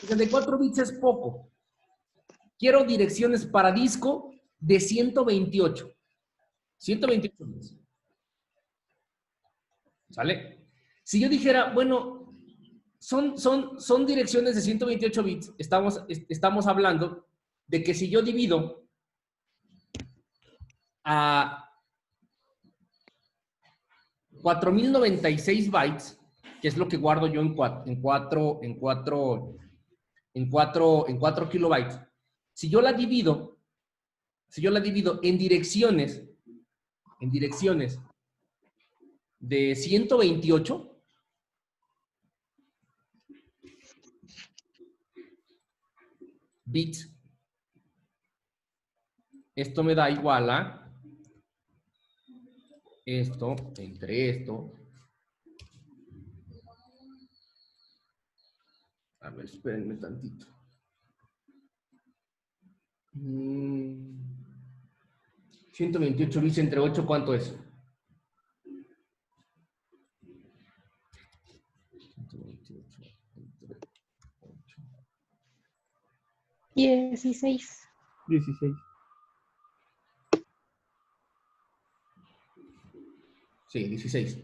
64 bits es poco. Quiero direcciones para disco de 128. 128 bits. ¿Sale? Si yo dijera, bueno, son direcciones de 128 bits, estamos hablando de que si yo divido a 4096 bytes, que es lo que guardo yo en 4 kilobytes, si yo la divido en direcciones de 128, bits, esto me da igual a esto entre esto. A ver, espérenme tantito. 128 bits entre 8, ¿cuánto es? 128 entre 8. 16. 16. Sí, 16.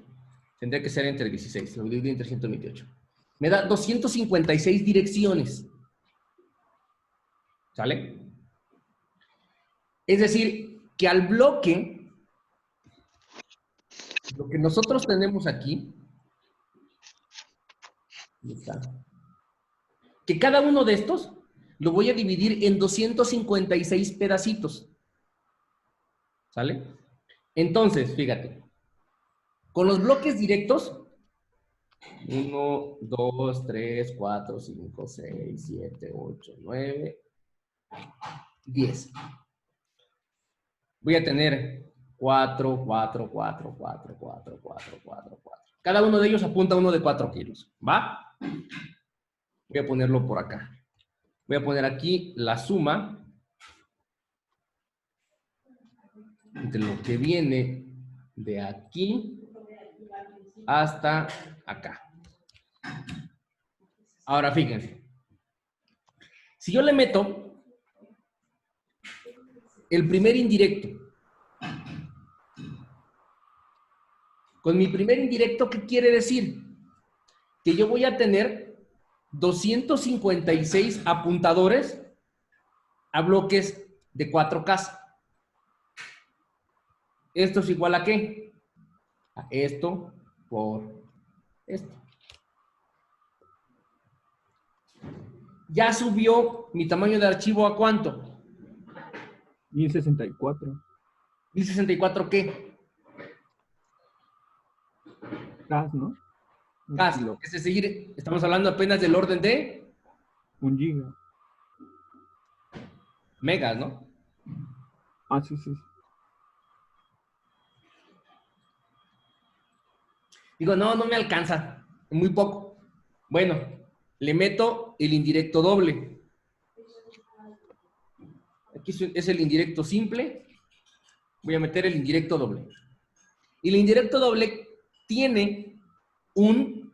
Tendría que ser entre 16. Lo divido entre 128. Me da 256 direcciones. ¿Sale? Es decir, que al bloque, lo que nosotros tenemos aquí, que cada uno de estos lo voy a dividir en 256 pedacitos. ¿Sale? Entonces, fíjate, con los bloques directos, 1, 2, 3, 4, 5, 6, 7, 8, 9, 10. Voy a tener 4, 4, 4, 4, 4, 4, 4, 4. Cada uno de ellos apunta a uno de 4 kilos. ¿Va? Voy a ponerlo por acá. Voy a poner aquí la suma entre lo que viene de aquí hasta acá. Ahora fíjense. Si yo le meto el primer indirecto, con mi primer indirecto, ¿qué quiere decir? Que yo voy a tener 256 apuntadores a bloques de 4K. ¿Esto es igual a qué? A esto por esto. Ya subió mi tamaño de archivo ¿a cuánto? 1064. ¿1064 qué? K, ¿no? K. Es decir, estamos hablando apenas del orden de 1 giga. megas, ¿no? Ah, sí, sí. Digo, no me alcanza. Muy poco. Bueno, le meto el indirecto doble. Aquí es el indirecto simple. Voy a meter el indirecto doble. Y el indirecto doble tiene un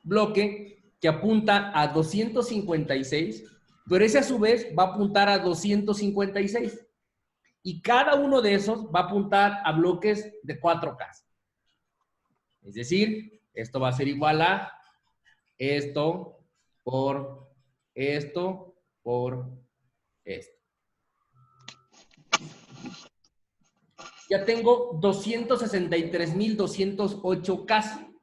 bloque que apunta a 256, pero ese a su vez va a apuntar a 256. Y cada uno de esos va a apuntar a bloques de 4K. Es decir, esto va a ser igual a esto por esto por esto. Ya tengo 263,208K.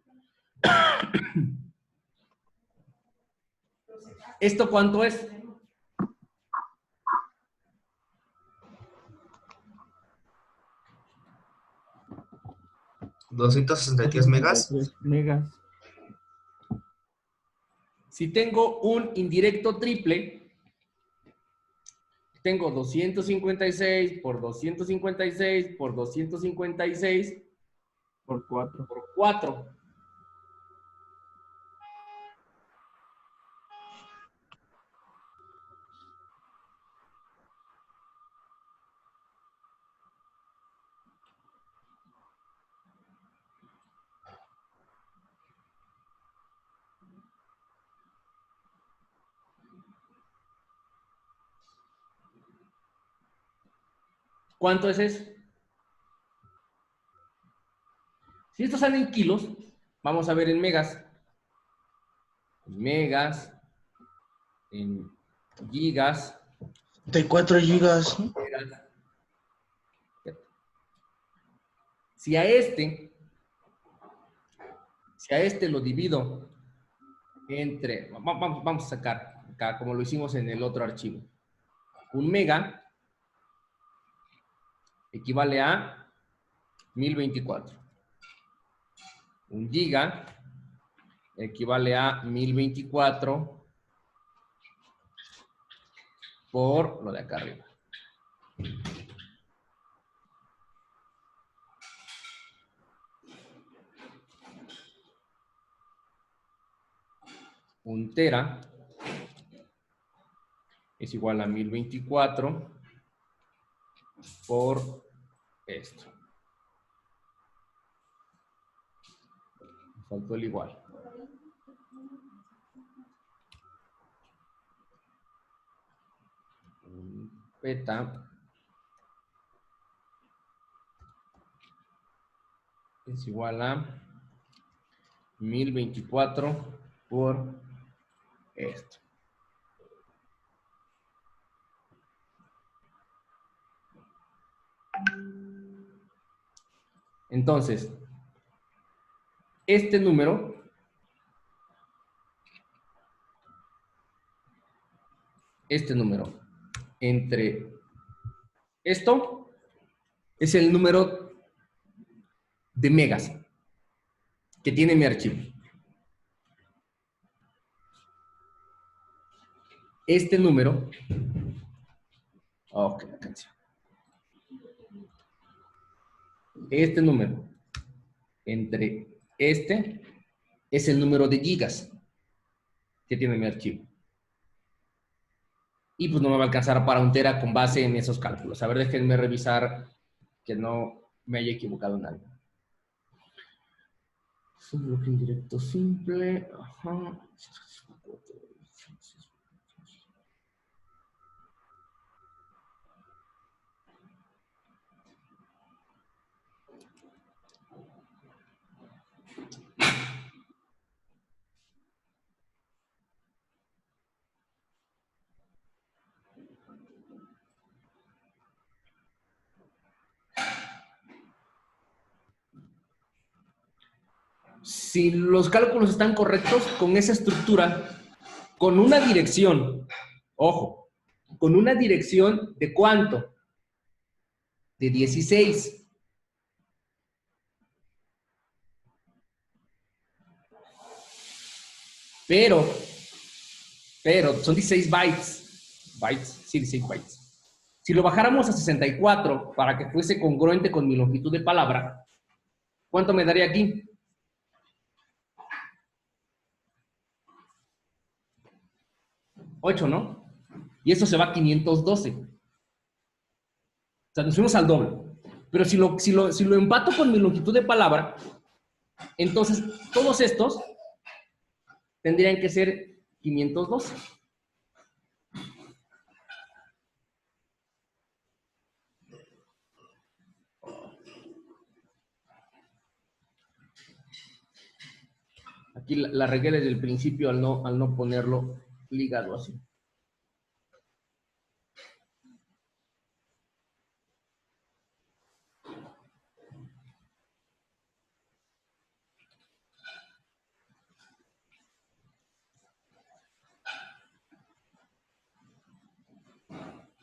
¿Esto cuánto es? ¿263 megas? 263 megas. Si tengo un indirecto triple, tengo 256 por 256 por 256 Por 4. por 4. ¿Cuánto es eso? Si esto sale en kilos, vamos a ver en megas. En megas, en gigas. 34 gigas. Si a este lo divido entre, vamos a sacar acá como lo hicimos en el otro archivo. Un mega equivale a 1024. Un giga equivale a 1024 por lo de acá arriba. Un tera es igual a 1024 por esto. Me faltó el igual. Un peta es igual a 1024 por esto. Entonces, este número entre esto es el número de megas que tiene mi archivo. Este número, ok, la canción. Este número entre este es el número de gigas que tiene mi archivo. Y pues no me va a alcanzar para un tera con base en esos cálculos. A ver, déjenme revisar que no me haya equivocado en algo. Es un bloque indirecto simple. Ajá. Si los cálculos están correctos, con esa estructura, con una dirección, ojo, con una dirección de ¿cuánto? De 16. Pero son 16 bytes. Bytes, sí, 16 bytes. Si lo bajáramos a 64 para que fuese congruente con mi longitud de palabra, ¿cuánto me daría aquí? 8, ¿no? Y eso se va a 512. O sea, nos fuimos al doble. Pero si lo empato con mi longitud de palabra, entonces todos estos tendrían que ser 512. Aquí la regué desde el principio al no ponerlo ligado así.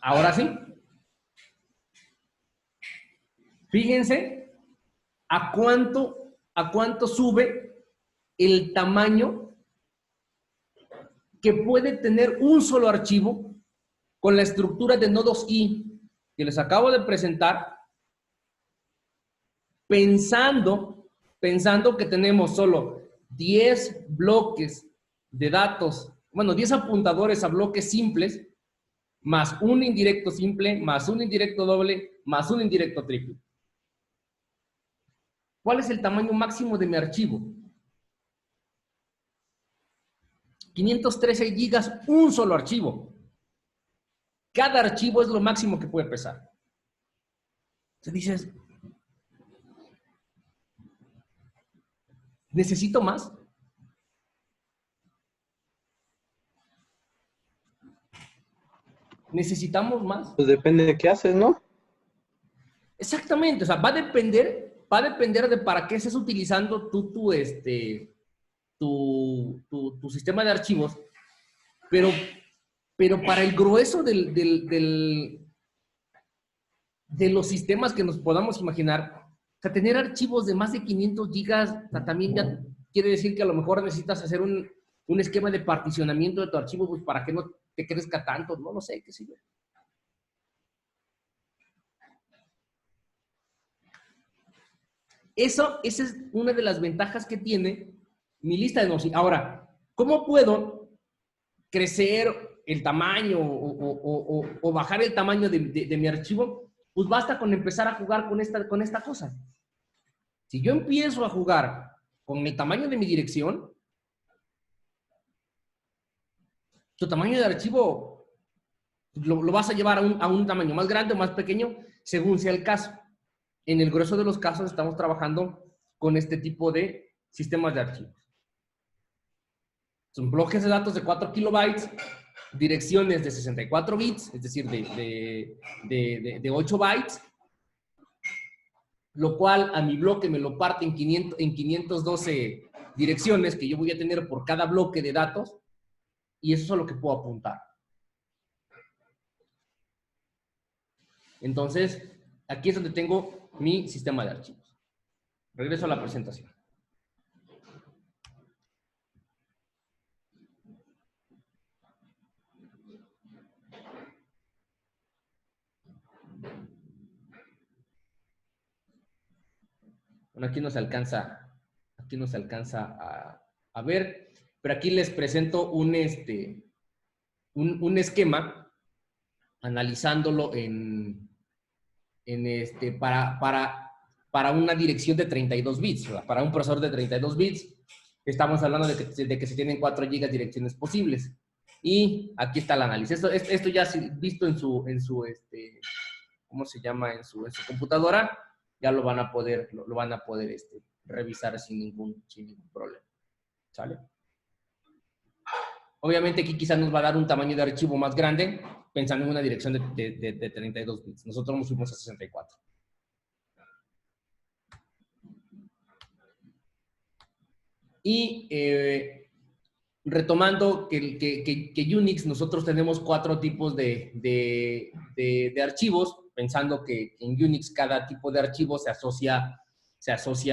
Ahora sí. Fíjense a cuánto sube el tamaño que puede tener un solo archivo con la estructura de nodos I que les acabo de presentar, pensando que tenemos solo 10 bloques de datos, bueno, 10 apuntadores a bloques simples, más un indirecto simple, más un indirecto doble, más un indirecto triple. ¿Cuál es el tamaño máximo de mi archivo? 513 gigas, un solo archivo. Cada archivo es lo máximo que puede pesar. Entonces dices, ¿necesito más? ¿Necesitamos más? Pues depende de qué haces, ¿no? Exactamente, o sea, va a depender de para qué estés utilizando tu sistema de archivos, pero para el grueso de los sistemas que nos podamos imaginar, o sea, tener archivos de más de 500 gigas, o sea, también ya quiere decir que a lo mejor necesitas hacer un esquema de particionamiento de tu archivo, pues para que no te crezca tanto, no lo sé, qué sé yo. Esa es una de las ventajas que tiene mi lista de nodos. Ahora, ¿cómo puedo crecer el tamaño o bajar el tamaño de mi archivo? Pues basta con empezar a jugar con esta cosa. Si yo empiezo a jugar con el tamaño de mi dirección, tu tamaño de archivo lo vas a llevar a un tamaño más grande o más pequeño, según sea el caso. En el grueso de los casos estamos trabajando con este tipo de sistemas de archivos. Son bloques de datos de 4 kilobytes, direcciones de 64 bits, es decir, de 8 bytes, lo cual a mi bloque me lo parte en 512 direcciones que yo voy a tener por cada bloque de datos, y eso es a lo que puedo apuntar. Entonces, aquí es donde tengo mi sistema de archivos. Regreso a la presentación. Bueno, aquí nos alcanza a ver, pero aquí les presento un esquema analizándolo para una dirección de 32 bits, ¿verdad? Para un procesador de 32 bits, estamos hablando de que se tienen 4 GB de direcciones posibles. Y aquí está el análisis. Esto ya visto en su ¿cómo se llama? En su computadora, ya lo van a poder revisar sin ningún problema. ¿Sale? Obviamente aquí quizás nos va a dar un tamaño de archivo más grande, pensando en una dirección de 32 bits. Nosotros nos fuimos a 64. Y retomando que Unix, nosotros tenemos 4 tipos de archivos, pensando que en Unix cada tipo de archivo se asocia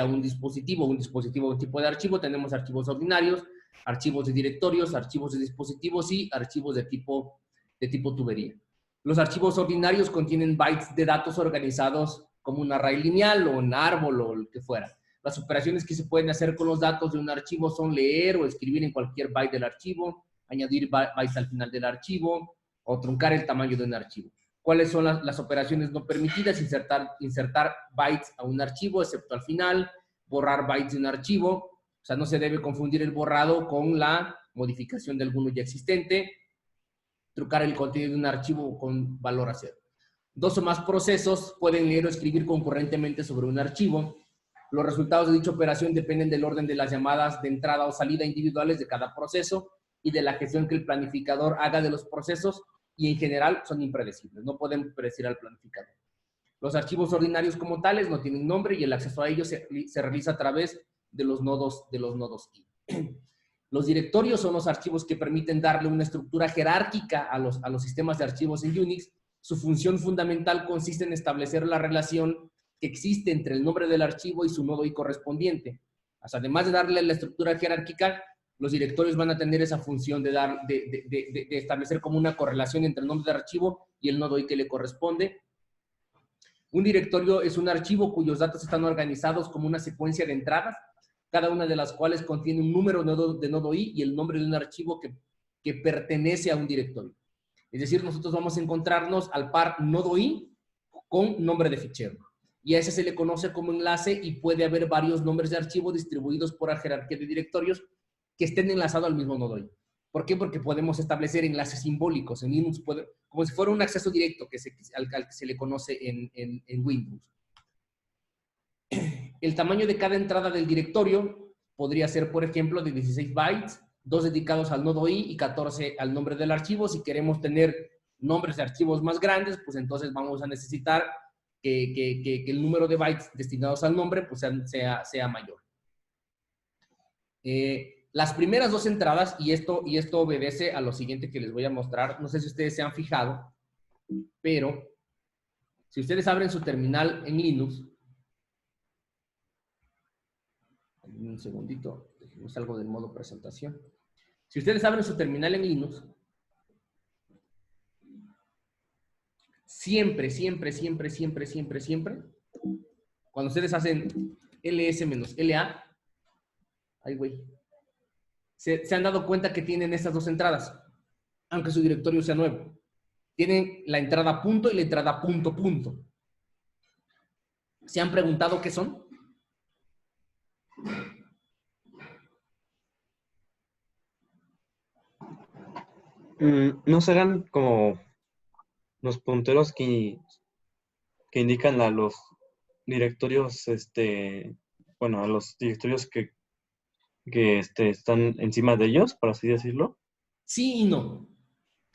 a un dispositivo a un tipo de archivo. Tenemos archivos ordinarios, archivos de directorios, archivos de dispositivos y archivos de tipo tubería. Los archivos ordinarios contienen bytes de datos organizados como un array lineal o un árbol o lo que fuera. Las operaciones que se pueden hacer con los datos de un archivo son leer o escribir en cualquier byte del archivo, añadir bytes al final del archivo o truncar el tamaño de un archivo. ¿Cuáles son las operaciones no permitidas? Insertar bytes a un archivo, excepto al final, borrar bytes de un archivo. O sea, no se debe confundir el borrado con la modificación de alguno ya existente. Trucar el contenido de un archivo con valor a 0. 2 o más procesos pueden leer o escribir concurrentemente sobre un archivo. Los resultados de dicha operación dependen del orden de las llamadas de entrada o salida individuales de cada proceso y de la gestión que el planificador haga de los procesos, y en general son impredecibles. No pueden predecir al planificador. Los archivos ordinarios como tales no tienen nombre y el acceso a ellos se realiza a través de los nodos I. Los directorios son los archivos que permiten darle una estructura jerárquica a los sistemas de archivos en Unix. Su función fundamental consiste en establecer la relación que existe entre el nombre del archivo y su nodo I correspondiente. O sea, además de darle la estructura jerárquica, los directorios van a tener esa función de establecer como una correlación entre el nombre del archivo y el nodo I que le corresponde. Un directorio es un archivo cuyos datos están organizados como una secuencia de entradas, cada una de las cuales contiene un número de nodo I y el nombre de un archivo que pertenece a un directorio. Es decir, nosotros vamos a encontrarnos al par nodo I con nombre de fichero. Y a ese se le conoce como enlace, y puede haber varios nombres de archivo distribuidos por la jerarquía de directorios que estén enlazados al mismo nodo I. ¿Por qué? Porque podemos establecer enlaces simbólicos. En Linux como si fuera un acceso directo al que se le conoce en Windows. El tamaño de cada entrada del directorio podría ser, por ejemplo, de 16 bytes, 2 dedicados al nodo i y 14 al nombre del archivo. Si queremos tener nombres de archivos más grandes, pues entonces vamos a necesitar que el número de bytes destinados al nombre pues sea mayor. Las primeras dos entradas, y esto obedece a lo siguiente que les voy a mostrar, no sé si ustedes se han fijado, pero si ustedes abren su terminal en Linux, un segundito, déjenme salgo del modo presentación. Si ustedes abren su terminal en Linux, siempre, cuando ustedes hacen ls-la, ay güey, se han dado cuenta que tienen estas dos entradas, aunque su directorio sea nuevo. Tienen la entrada punto y la entrada punto punto. ¿Se han preguntado qué son? ¿No serán como los punteros que indican a los directorios, bueno, a los directorios que están encima de ellos, por así decirlo? Sí y no.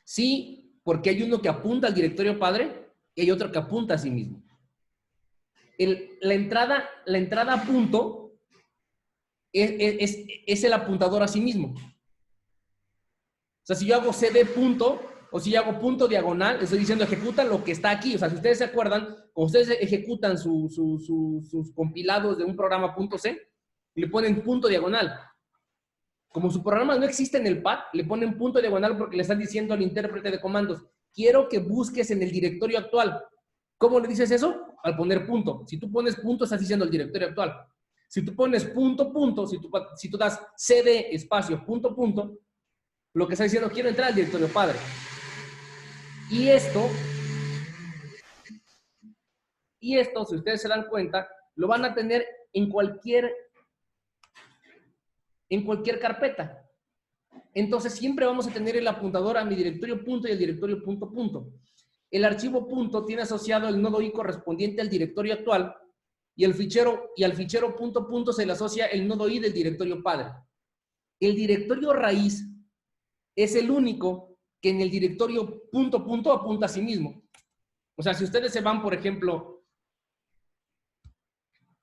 Sí, porque hay uno que apunta al directorio padre y hay otro que apunta a sí mismo. La entrada punto es el apuntador a sí mismo. O sea, si yo hago cd punto o si yo hago punto diagonal, estoy diciendo ejecuta lo que está aquí. O sea, si ustedes se acuerdan, cuando ustedes ejecutan sus compilados de un programa .c, le ponen punto diagonal. Como su programa no existe en el pad, le ponen punto diagonal porque le están diciendo al intérprete de comandos, quiero que busques en el directorio actual. ¿Cómo le dices eso? Al poner punto. Si tú pones punto, estás diciendo el directorio actual. Si tú pones punto, punto, si tú das cd espacio, punto, punto, lo que está diciendo, quiero entrar al directorio padre. Y esto, si ustedes se dan cuenta, lo van a tener en cualquier carpeta. Entonces siempre vamos a tener el apuntador a mi directorio punto y el directorio punto punto. El archivo punto tiene asociado el nodo i correspondiente al directorio actual y al fichero punto punto se le asocia el nodo i del directorio padre. El directorio raíz es el único que en el directorio punto punto apunta a sí mismo. O sea, si ustedes se van, por ejemplo,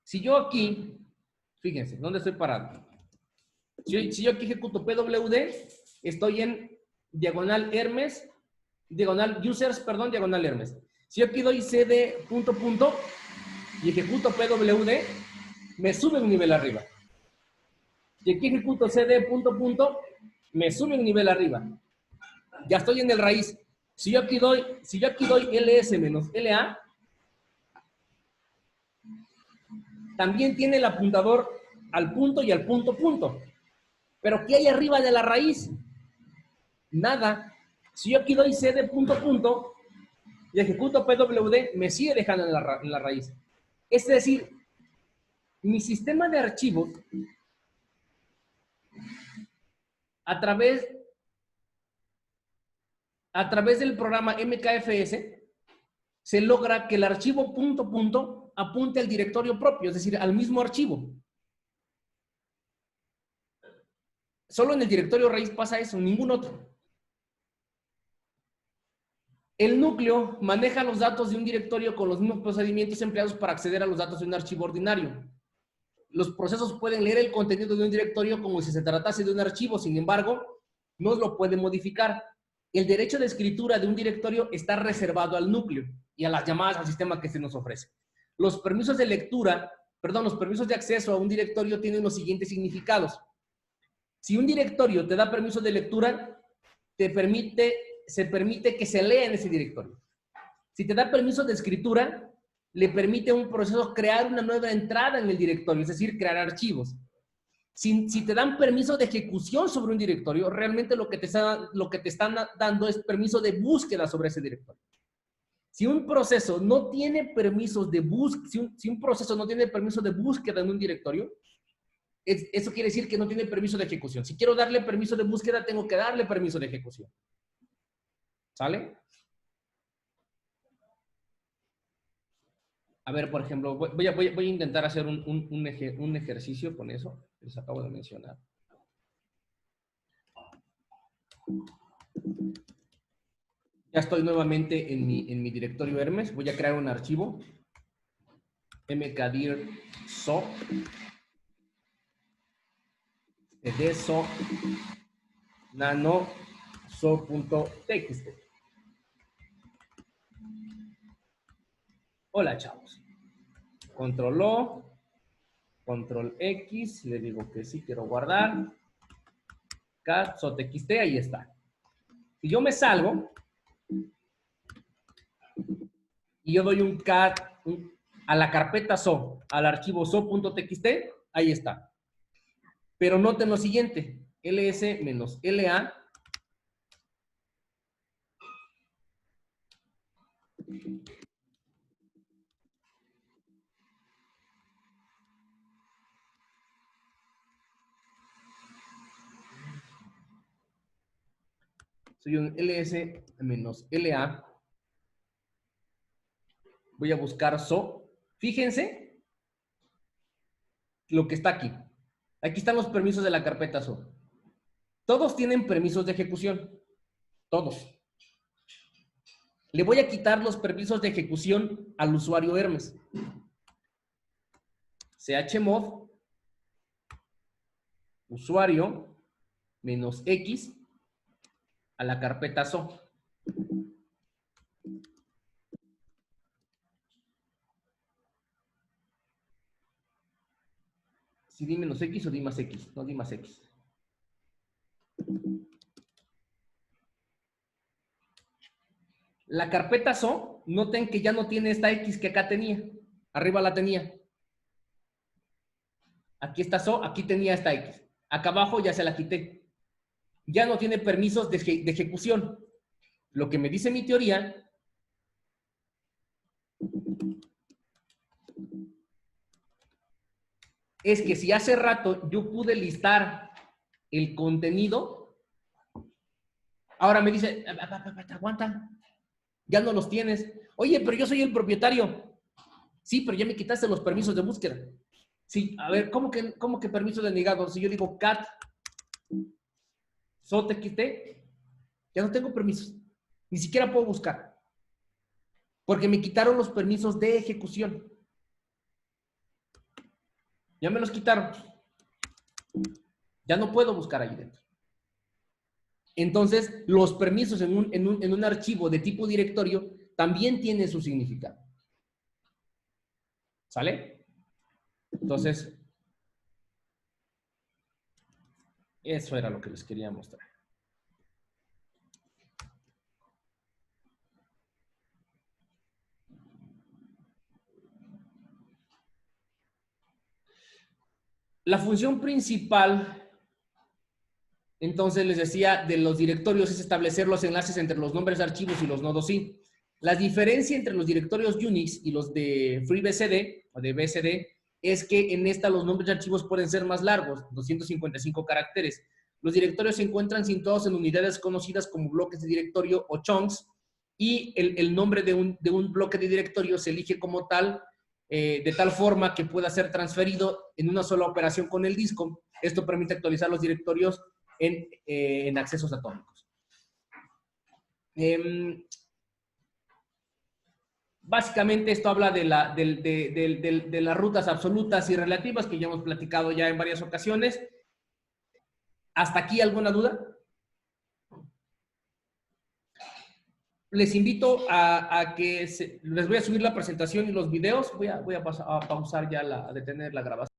si yo aquí, fíjense, ¿dónde estoy parado? Si yo aquí ejecuto pwd, estoy en diagonal Hermes, diagonal users, perdón, diagonal Hermes. Si yo aquí doy cd punto punto y ejecuto pwd, me sube un nivel arriba. Si aquí ejecuto cd punto punto, me sube un nivel arriba. Ya estoy en el raíz. Si yo aquí doy ls-la, también tiene el apuntador al punto y al punto punto. Pero ¿qué hay arriba de la raíz? Nada. Si yo aquí doy cd punto punto y ejecuto pwd, me sigue dejando en la raíz. Es decir, mi sistema de archivos, a través del programa MKFS, se logra que el archivo punto punto apunte al directorio propio, es decir, al mismo archivo. Solo en el directorio raíz pasa eso, ningún otro. El núcleo maneja los datos de un directorio con los mismos procedimientos empleados para acceder a los datos de un archivo ordinario. Los procesos pueden leer el contenido de un directorio como si se tratase de un archivo, sin embargo, no lo pueden modificar. El derecho de escritura de un directorio está reservado al núcleo y a las llamadas al sistema que se nos ofrece. Los permisos de acceso a un directorio tienen los siguientes significados. Si un directorio te da permiso de lectura, se permite que se lea en ese directorio. Si te da permiso de escritura, le permite a un proceso crear una nueva entrada en el directorio, es decir, crear archivos. Si te dan permiso de ejecución sobre un directorio, realmente lo que te están dando es permiso de búsqueda sobre ese directorio. Si un proceso no tiene permisos de búsqueda, si un proceso no tiene permiso de búsqueda en un directorio, eso quiere decir que no tiene permiso de ejecución. Si quiero darle permiso de búsqueda, tengo que darle permiso de ejecución. ¿Sale? A ver, por ejemplo, voy a intentar hacer un ejercicio con eso que les acabo de mencionar. Ya estoy nuevamente en mi directorio Hermes. Voy a crear un archivo. mkdir so. So nano so.txt. Hola, chavos. Control O, control X, le digo que sí quiero guardar. Cat so.txt, ahí está. Si yo me salgo y yo doy un cat a la carpeta so, al archivo so.txt, ahí está. Pero noten lo siguiente, ls-la soy un ls-la. Voy a buscar so. Fíjense lo que está aquí. Aquí están los permisos de la carpeta so. Todos tienen permisos de ejecución. Todos. Le voy a quitar los permisos de ejecución al usuario Hermes. chmod usuario -x a la carpeta so. Si di -x o di más x, no di más x. La carpeta so, noten que ya no tiene esta x que acá tenía. Arriba la tenía. Aquí está so, aquí tenía esta x. Acá abajo ya se la quité. Ya no tiene permisos de ejecución. Lo que me dice mi teoría es que si hace rato yo pude listar el contenido, ahora me dice, aguanta, ya no los tienes. Oye, pero yo soy el propietario. Sí, pero ya me quitaste los permisos de búsqueda. Sí, a ver, ¿cómo que permiso denegado? Si yo digo cat so.txt, ya no tengo permisos. Ni siquiera puedo buscar. Porque me quitaron los permisos de ejecución. Ya me los quitaron. Ya no puedo buscar ahí dentro. Entonces, los permisos en un archivo de tipo directorio también tienen su significado. ¿Sale? Entonces, eso era lo que les quería mostrar. La función principal, entonces les decía, de los directorios es establecer los enlaces entre los nombres de archivos y los nodos sí. La diferencia entre los directorios Unix y los de FreeBSD o de BSD es que en esta los nombres de archivos pueden ser más largos, 255 caracteres. Los directorios se encuentran situados en unidades conocidas como bloques de directorio o chunks y el nombre de un bloque de directorio se elige como tal, de tal forma que pueda ser transferido en una sola operación con el disco. Esto permite actualizar los directorios en accesos atómicos. Básicamente esto habla de las rutas absolutas y relativas que ya hemos platicado ya en varias ocasiones. ¿Hasta aquí alguna duda? Les invito a que les voy a subir la presentación y los videos. Voy a pausar ya a detener la grabación.